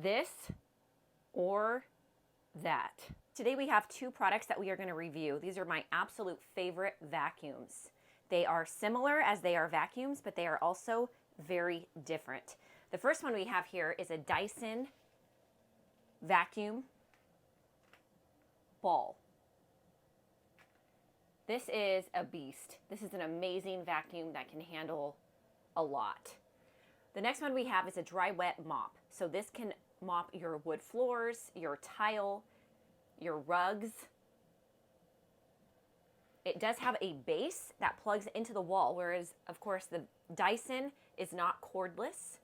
this or that. Today we have two products that we are going to review. These are my absolute favorite vacuums. They are similar as they are vacuums, but they are also very different. The first one we have here is a Dyson vacuum ball. This is a beast. This is an amazing vacuum that can handle a lot. The next one we have is a dry wet mop. So this can mop your wood floors, your tile, your rugs. It does have a base that plugs into the wall, whereas of course the Dyson is not cordless.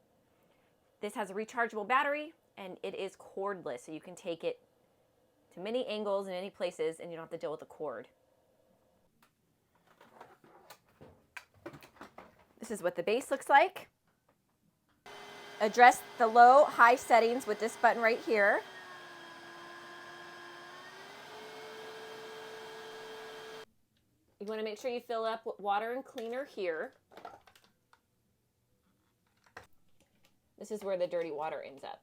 This has a rechargeable battery and it is cordless, so you can take it to many angles and many places and you don't have to deal with the cord. This is what the base looks like. Address the low, high settings with this button right here. You want to make sure you fill up with water and cleaner here. This is where the dirty water ends up.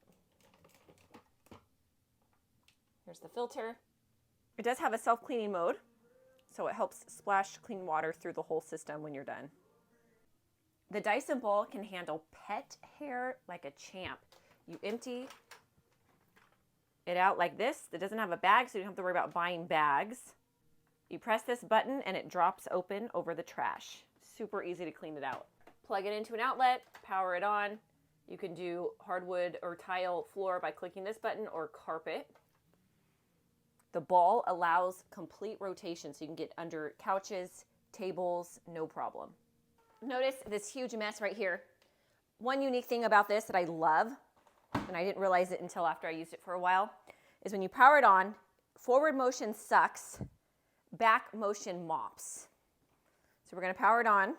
Here's the filter. It does have a self-cleaning mode, so it helps splash clean water through the whole system when you're done. The Dyson ball can handle pet hair like a champ. You empty it out like this. It doesn't have a bag, so you don't have to worry about buying bags. You press this button and it drops open over the trash. Super easy to clean it out. Plug it into an outlet, power it on. You can do hardwood or tile floor by clicking this button, or carpet. The ball allows complete rotation, so you can get under couches, tables, no problem. Notice this huge mess right here. One unique thing about this that I love, and I didn't realize it until after I used it for a while, is when you power it on, forward motion sucks, back motion mops. So we're going to power it on.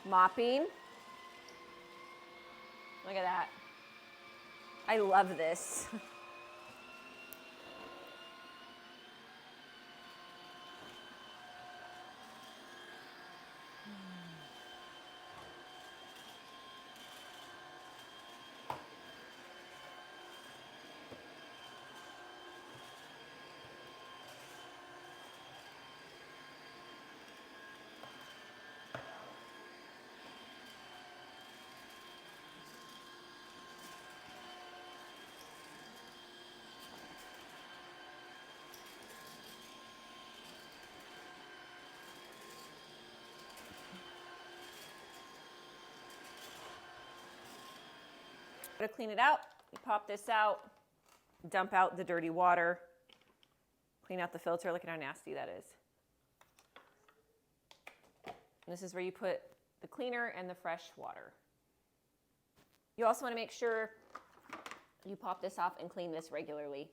Mopping. Look at that. I love this. To clean it out, you pop this out, dump out the dirty water, clean out the filter. Look at how nasty that is. And this is where you put the cleaner and the fresh water. You also want to make sure you pop this off and clean this regularly.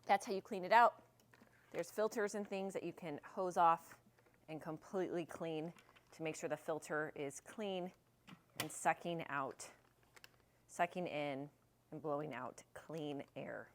That's how you clean it out. There's filters and things that you can hose off and completely clean to make sure the filter is clean and sucking in and blowing out clean air.